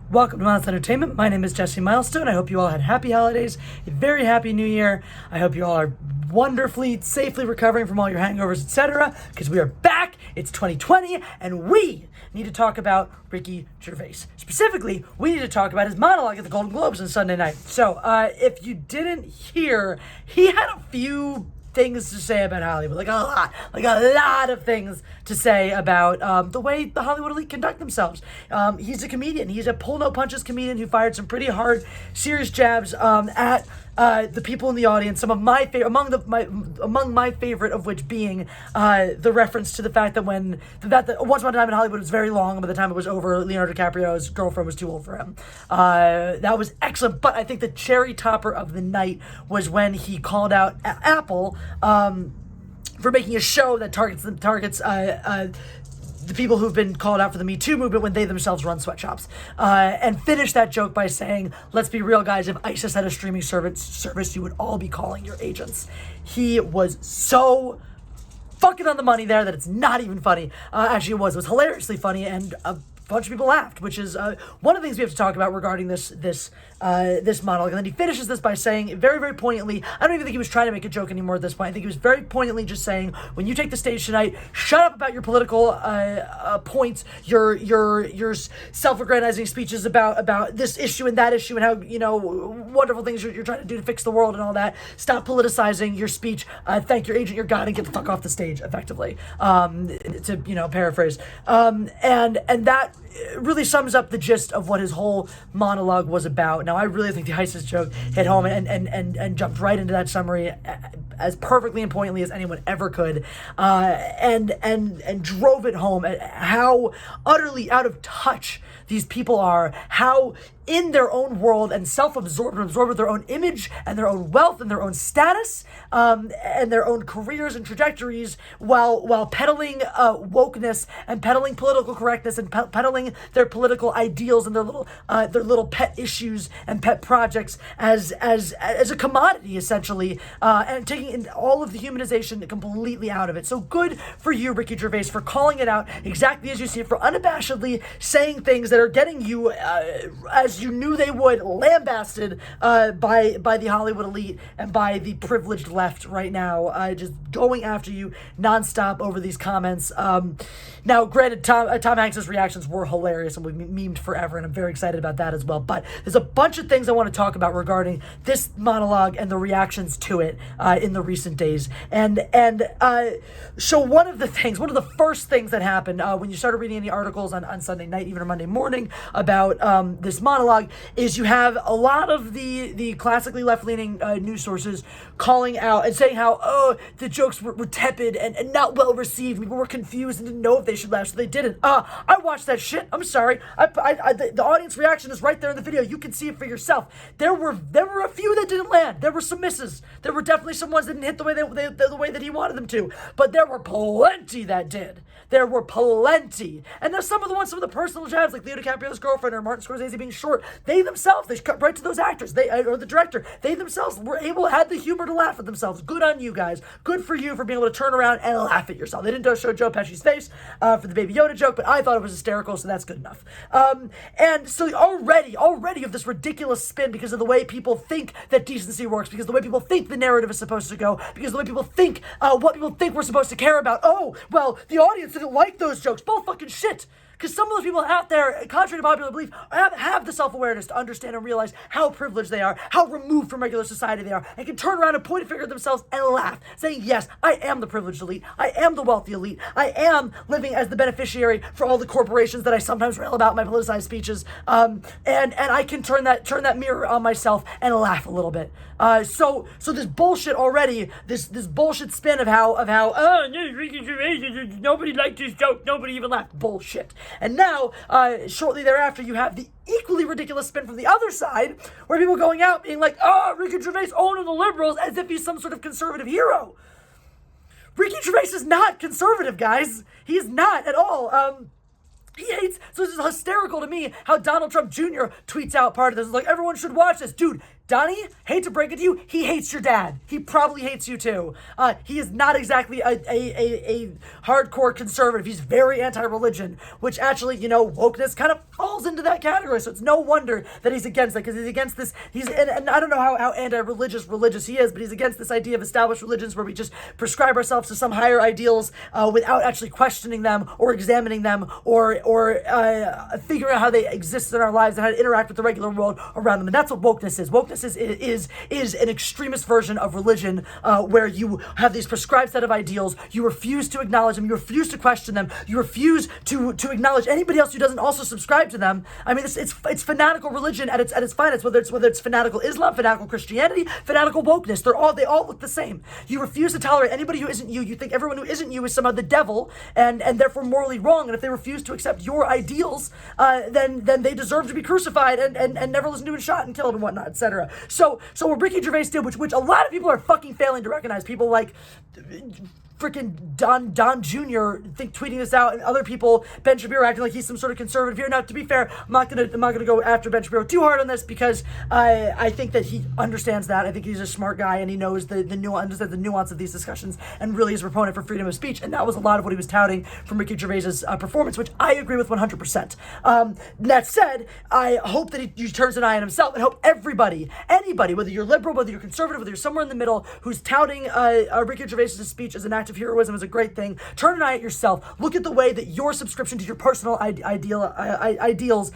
Welcome to Mindless Entertainment. My name is Jesse Milestone. I hope you all had happy holidays, a very happy new year. I hope you all are wonderfully, safely recovering from all your hangovers, etc. Because we are back. It's 2020, and we need to talk about Ricky Gervais. Specifically, we need to talk about his monologue at the Golden Globes on Sunday night. So, if you didn't hear, he had a few things to say about Hollywood, like a lot of things to say about the way the Hollywood elite conduct themselves. He's a comedian. He's a pull no punches comedian who fired some pretty hard, serious jabs at the people in the audience. Some of my favorite, among my favorite of which being the reference to the fact that that Once Upon a Time in Hollywood was very long, and by the time it was over, Leonardo DiCaprio's girlfriend was too old for him. That was excellent, but I think the cherry topper of the night was when he called out Apple for making a show that targets the people who've been called out for the Me Too movement when they themselves run sweatshops. And finished that joke by saying, let's be real, guys, if ISIS had a streaming service, you would all be calling your agents. He was so fucking on the money there that it's not even funny. Actually, it was hilariously funny, and a bunch of people laughed, which is one of the things we have to talk about regarding this monologue. And then he finishes this by saying very, very poignantly, I don't even think he was trying to make a joke anymore at this point. I think he was very poignantly just saying, when you take the stage tonight, shut up about your political points, your self-aggrandizing speeches about this issue and that issue and how, wonderful things you're trying to do to fix the world and all that. Stop politicizing your speech. Thank your agent, your God, and get the fuck off the stage, effectively, to paraphrase. And that really sums up the gist of what his whole monologue was about. Now, I really think the ISIS joke hit home and jumped right into that summary as perfectly and poignantly as anyone ever could, and drove it home at how utterly out of touch these people are, how in their own world and absorbed with their own image and their own wealth and their own status, and their own careers and trajectories, while peddling wokeness and peddling political correctness and peddling their political ideals and their little pet issues and pet projects as a commodity, essentially, and taking in all of the humanization completely out of it. So good for you, Ricky Gervais, for calling it out exactly as you see it, for unabashedly saying things that are getting you, as you knew they would, lambasted by the Hollywood elite and by the privileged left right now, just going after you nonstop over these comments. Now, granted, Tom Hanks' reactions were hilarious and we memed forever, and I'm very excited about that as well. But there's a bunch of things I want to talk about regarding this monologue and the reactions to it in the recent days. So one of the first things that happened when you started reading any articles on Sunday night, even on Monday morning, about this monologue, is you have a lot of the classically left-leaning news sources calling out and saying how, the jokes were tepid and not well received. People were confused and didn't know if they should laugh, so they didn't. I watched that shit. I'm sorry. The audience reaction is right there in the video. You can see it for yourself. There were a few that didn't land. There were some misses. There were definitely some ones that didn't hit the way that he wanted them to. But there were plenty that did. There were plenty. And there's some of the personal jabs, like Leo DiCaprio's girlfriend or Martin Scorsese being short. They cut right to those actors. Or the director. They themselves had the humor to laugh at themselves. Good on you guys. Good for you for being able to turn around and laugh at yourself. They didn't show Joe Pesci's face for the Baby Yoda joke, but I thought it was hysterical, so that's good enough. And so already of this ridiculous spin because of the way people think that decency works, because of the way people think the narrative is supposed to go, because of the way people think what people think we're supposed to care about. Oh, well, the audience didn't like those jokes. Bull fucking shit. Because some of those people out there, contrary to popular belief, have the self-awareness to understand and realize how privileged they are, how removed from regular society they are, and can turn around and point a finger at themselves and laugh, saying, yes, I am the privileged elite, I am the wealthy elite, I am living as the beneficiary for all the corporations that I sometimes rail about in my politicized speeches, and I can turn that mirror on myself and laugh a little bit. So this bullshit already, this bullshit spin of how Ricky Gervais, nobody liked his joke, nobody even laughed. Bullshit. And now, shortly thereafter, you have the equally ridiculous spin from the other side, where people going out being like, Ricky Gervais owning the liberals, as if he's some sort of conservative hero. Ricky Gervais is not conservative, guys. He is not at all. He hates, so this is hysterical to me how Donald Trump Jr. tweets out part of this. It's like, everyone should watch this. Dude, Donnie, hate to break it to you, he hates your dad. He probably hates you too. He is not exactly a hardcore conservative. He's very anti-religion, which actually, wokeness kind of falls into that category. So it's no wonder that he's against that, because he's against this. And I don't know how anti-religious he is, but he's against this idea of established religions where we just prescribe ourselves to some higher ideals without actually questioning them or examining them or figuring out how they exist in our lives and how to interact with the regular world around them. And that's what wokeness is. Wokeness is an extremist version of religion, where you have these prescribed set of ideals. You refuse to acknowledge them. You refuse to question them. You refuse to acknowledge anybody else who doesn't also subscribe to them. I mean, it's fanatical religion at its finest. Whether it's fanatical Islam, fanatical Christianity, fanatical wokeness, they all look the same. You refuse to tolerate anybody who isn't you. You think everyone who isn't you is somehow the devil and therefore morally wrong. And if they refuse to accept your ideals, then they deserve to be crucified and never listened to and shot and killed and whatnot, etc. So what Ricky Gervais did, which a lot of people are fucking failing to recognize, people like freaking Don Jr. tweeting this out, and other people, Ben Shapiro acting like he's some sort of conservative here. Now, to be fair, I'm not gonna go after Ben Shapiro too hard on this, because I think that he understands that. I think he's a smart guy, and he knows the nuance of these discussions, and really is a proponent for freedom of speech. And that was a lot of what he was touting from Ricky Gervais's performance, which I agree with 100%. That said, I hope that he turns an eye on himself, and hope anybody, whether you're liberal, whether you're conservative, whether you're somewhere in the middle, who's touting Ricky Gervais's speech as an act of heroism is a great thing. Turn an eye at yourself. Look at the way that your subscription to your personal ideals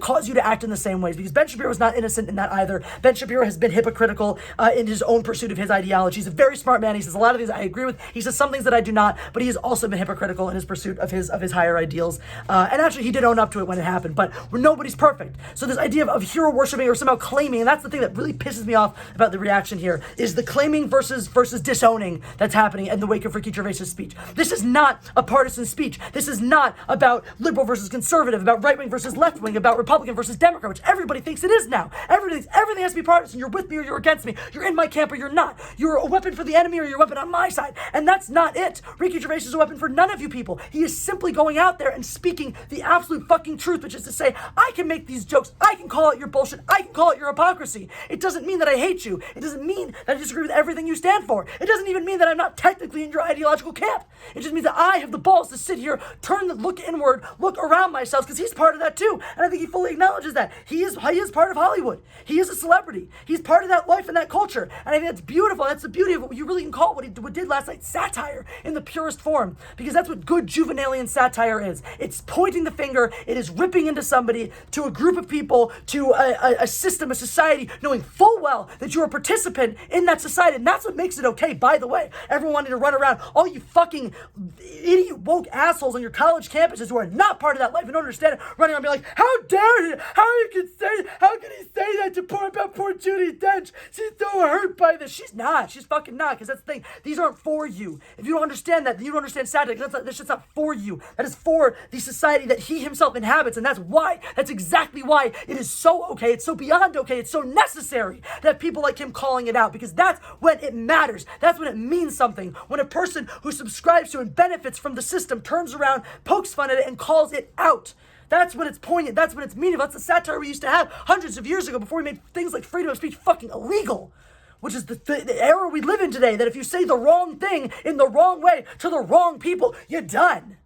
cause you to act in the same ways, because Ben Shapiro is not innocent in that either. Ben Shapiro has been hypocritical in his own pursuit of his ideology. He's a very smart man. He says a lot of things I agree with. He says some things that I do not, but he has also been hypocritical in his pursuit of his higher ideals. And actually, he did own up to it when it happened, but nobody's perfect. So this idea of hero worshiping or somehow claiming, and that's the thing that really pisses me off about the reaction here, is the claiming versus disowning that's happening in the wake of Ricky Gervais's speech. This is not a partisan speech. This is not about liberal versus conservative, about right-wing versus left-wing, about Republican versus Democrat, which everybody thinks it is now. Everything has to be partisan. You're with me or you're against me. You're in my camp or you're not. You're a weapon for the enemy or you're a weapon on my side. And that's not it. Ricky Gervais is a weapon for none of you people. He is simply going out there and speaking the absolute fucking truth, which is to say, I can make these jokes. I can call it your bullshit. I can call it your hypocrisy. It doesn't mean that I hate you. It doesn't mean that I disagree with everything you stand for. It doesn't even mean that I'm not technically in your ideological camp. It just means that I have the balls to sit here, look inward, look around myself, because he's part of that too. And I think he fully acknowledges that. He is part of Hollywood. He is a celebrity. He's part of that life and that culture. And I think that's beautiful. That's the beauty of what you really can call what he did last night, satire in the purest form. Because that's what good Juvenalian satire is. It's pointing the finger. It is ripping into somebody, to a group of people, to a system, a society, knowing full well that you're a participant in that society. And that's what makes it okay, by the way. Everyone wanting to run around, all you fucking idiot woke assholes on your college campuses who are not part of that life and don't understand it, running around being like, how dare he? How can he say that about poor Judi Dench? She's so hurt by this. She's not. She's fucking not, because that's the thing. These aren't for you. If you don't understand that, then you don't understand satire, because this shit's not for you. That is for the society that he himself inhabits, and that's exactly why it is so okay. It's so beyond okay. It's so necessary that people like him calling it out, because that's when it matters. That's when it means something. When a person who subscribes to and benefits from the system turns around, pokes fun at it, and calls it out. That's when it's poignant. That's when it's meaningful. That's the satire we used to have hundreds of years ago before we made things like freedom of speech fucking illegal. Which is the era we live in today, that if you say the wrong thing in the wrong way to the wrong people, you're done.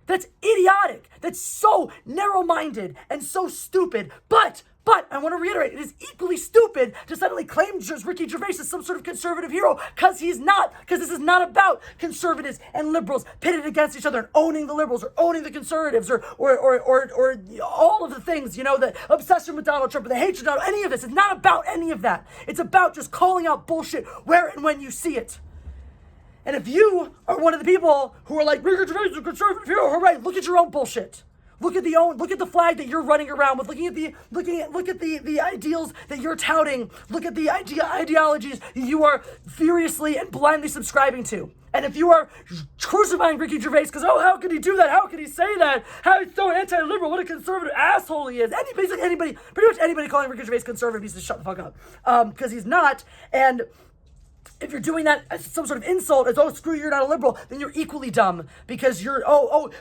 That's idiotic. That's so narrow-minded and so stupid. But I want to reiterate, it is equally stupid to suddenly claim Ricky Gervais as some sort of conservative hero, because he's not. Because this is not about conservatives and liberals pitted against each other and owning the liberals or owning the conservatives or all of the things, the obsession with Donald Trump or the hatred of Donald, any of this. It's not about any of that. It's about just calling out bullshit where and when you see it. And if you are one of the people who are like, Ricky Gervais is a conservative hero, hooray, look at your own bullshit. Look at the flag that you're running around with. Look at the ideals that you're touting. Look at the ideologies you are furiously and blindly subscribing to. And if you are crucifying Ricky Gervais because, how could he do that? How could he say that? How he's so anti-liberal? What a conservative asshole he is. Pretty much anybody calling Ricky Gervais conservative needs to shut the fuck up. Because he's not. And if you're doing that as some sort of insult, as, oh, screw you, you're not a liberal, then you're equally dumb because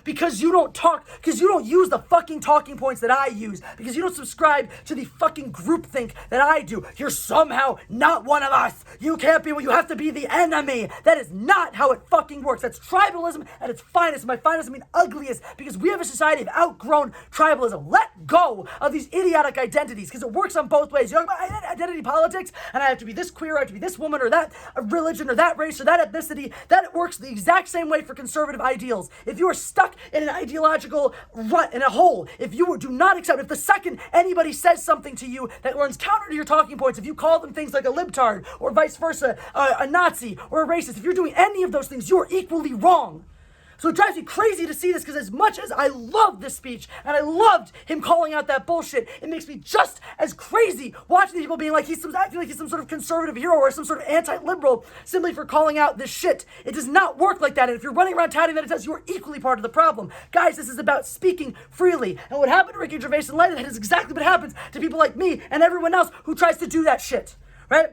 because you don't talk, because you don't use the fucking talking points that I use, because you don't subscribe to the fucking groupthink that I do. You're somehow not one of us. You can't be, you have to be the enemy. That is not how it fucking works. That's tribalism at its finest. And by finest, I mean ugliest, because we have a society of outgrown tribalism. Let go of these idiotic identities, because it works on both ways. You talk about identity politics, and I have to be this queer, I have to be this woman, or that religion, or that race, or that ethnicity. That works the exact same way for conservative ideals. If you are stuck in an ideological rut, in a hole, if you do not accept, if the second anybody says something to you that runs counter to your talking points, if you call them things like a libtard, or vice versa, a Nazi, or a racist, if you're doing any of those things, you're equally wrong. So it drives me crazy to see this, because as much as I love this speech, and I loved him calling out that bullshit, it makes me just as crazy watching people being like, acting like he's some sort of conservative hero or some sort of anti-liberal simply for calling out this shit. It does not work like that, and if you're running around touting that it does, you are equally part of the problem. Guys, this is about speaking freely, and what happened to Ricky Gervais in light of that is exactly what happens to people like me and everyone else who tries to do that shit, right?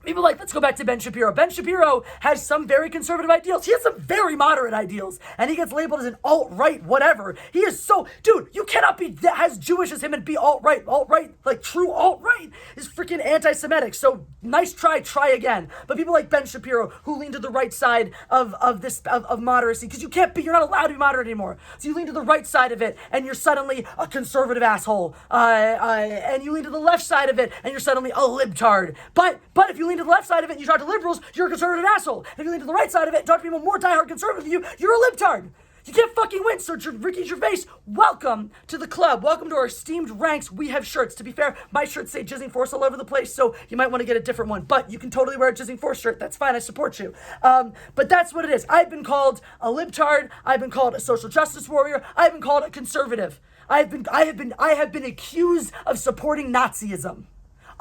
People like, let's go back to Ben Shapiro. Ben Shapiro has some very conservative ideals. He has some very moderate ideals. And he gets labeled as an alt-right whatever. He is so... Dude, you cannot be as Jewish as him and be alt-right. Alt-right, like true alt-right, is freaking anti-Semitic. So nice try again. But people like Ben Shapiro, who lean to the right side of moderacy, because you're not allowed to be moderate anymore. So you lean to the right side of it, and you're suddenly a conservative asshole. And you lean to the left side of it, and you're suddenly a libtard. But if you lean to the left side of it and you talk to liberals, you're a conservative asshole. If you lean to the right side of it and talk to people more diehard conservative than you, you're a libtard. You can't fucking win. So Ricky Gervais, welcome to the club. Welcome to our esteemed ranks. We have shirts. To be fair, my shirts say Jizzing Force all over the place, so you might want to get a different one. But you can totally wear a Jizzing Force shirt. That's fine. I support you. But that's what it is. I've been called a libtard. I've been called a social justice warrior. I've been called a conservative. I have been accused of supporting Nazism.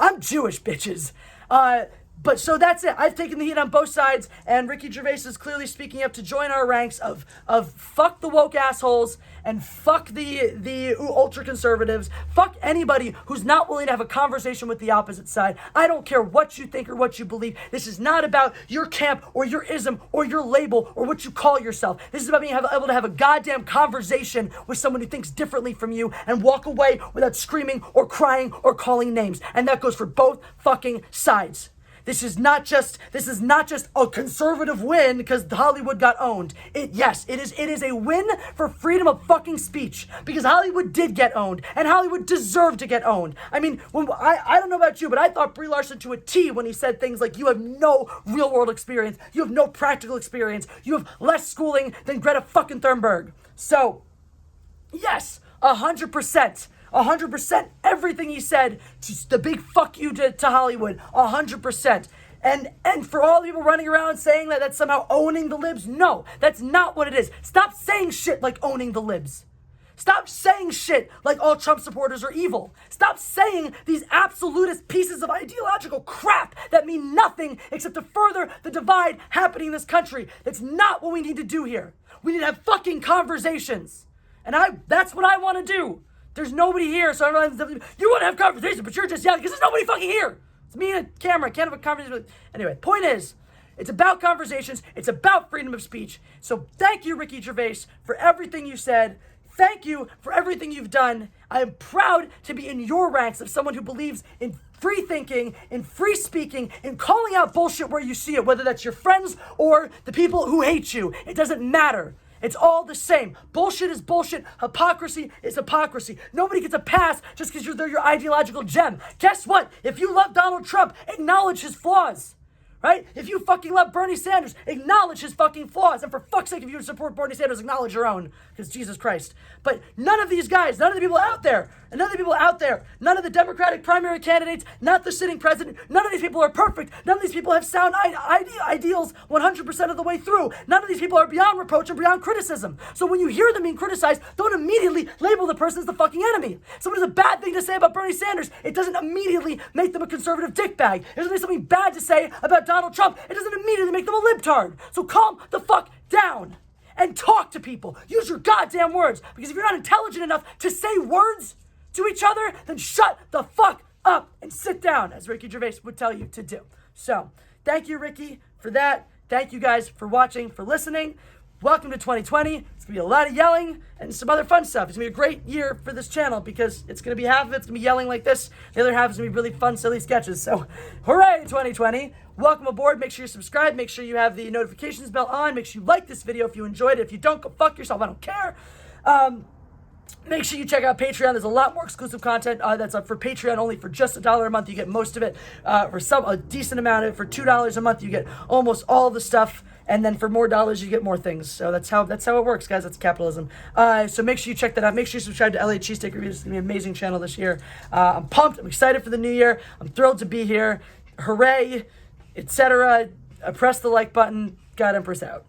I'm Jewish, bitches. But so that's it. I've taken the heat on both sides, and Ricky Gervais is clearly speaking up to join our ranks of fuck the woke assholes and fuck the ultra conservatives. Fuck anybody who's not willing to have a conversation with the opposite side. I don't care what you think or what you believe. This is not about your camp or your ism or your label or what you call yourself. This is about being able to have a goddamn conversation with someone who thinks differently from you and walk away without screaming or crying or calling names. And that goes for both fucking sides. This is not just a conservative win because Hollywood got owned. It is a win for freedom of fucking speech, because Hollywood did get owned, and Hollywood deserved to get owned. I mean, I don't know about you, but I thought Brie Larson to a T when he said things like, you have no real world experience, you have no practical experience, you have less schooling than Greta fucking Thunberg. So, yes, 100%. 100% everything he said, just the big fuck you to Hollywood, 100%. And for all the people running around saying that that's somehow owning the libs, no, that's not what it is. Stop saying shit like owning the libs. Stop saying shit like all Trump supporters are evil. Stop saying these absolutist pieces of ideological crap that mean nothing except to further the divide happening in this country. That's not what we need to do here. We need to have fucking conversations. And that's what I want to do. There's nobody here, so I don't know. You want to have conversations, but you're just yelling because there's nobody fucking here. It's me and a camera. I can't have a conversation. Anyway, point is, it's about conversations. It's about freedom of speech. So thank you, Ricky Gervais, for everything you said. Thank you for everything you've done. I am proud to be in your ranks of someone who believes in free thinking, in free speaking, in calling out bullshit where you see it, whether that's your friends or the people who hate you. It doesn't matter. It's all the same. Bullshit is bullshit. Hypocrisy is hypocrisy. Nobody gets a pass just because they're your ideological gem. Guess what? If you love Donald Trump, acknowledge his flaws. Right? If you fucking love Bernie Sanders, acknowledge his fucking flaws. And for fuck's sake, if you support Bernie Sanders, acknowledge your own. Because Jesus Christ. But none of these guys, none of the people out there, none of the Democratic primary candidates, not the sitting president, none of these people are perfect. None of these people have sound ideals 100% of the way through. None of these people are beyond reproach and beyond criticism. So when you hear them being criticized, don't immediately label the person as the fucking enemy. Someone has a bad thing to say about Bernie Sanders, it doesn't immediately make them a conservative dickbag. If there's something bad to say about Donald Trump, it doesn't immediately make them a libtard. So calm the fuck down and talk to people. Use your goddamn words. Because if you're not intelligent enough to say words to each other, then shut the fuck up and sit down, as Ricky Gervais would tell you to do. So, thank you, Ricky, for that. Thank you guys for watching, for listening. Welcome to 2020. It's going to be a lot of yelling and some other fun stuff. It's going to be a great year for this channel because it's going to be half of it's going to be yelling like this. The other half is going to be really fun, silly sketches. So, hooray, 2020. Welcome aboard. Make sure you subscribe. Make sure you have the notifications bell on. Make sure you like this video if you enjoyed it. If you don't, go fuck yourself. I don't care. Make sure you check out Patreon. There's a lot more exclusive content that's up for Patreon only for just $1 a month. You get most of it. For a decent amount of it, for $2 a month, you get almost all the stuff. And then for more dollars, you get more things. So that's how it works, guys. That's capitalism. So make sure you check that out. Make sure you subscribe to LA Cheesesteak Reviews. It's going to be an amazing channel this year. I'm pumped. I'm excited for the new year. I'm thrilled to be here. Hooray, etc. Press the like button. God Empress out.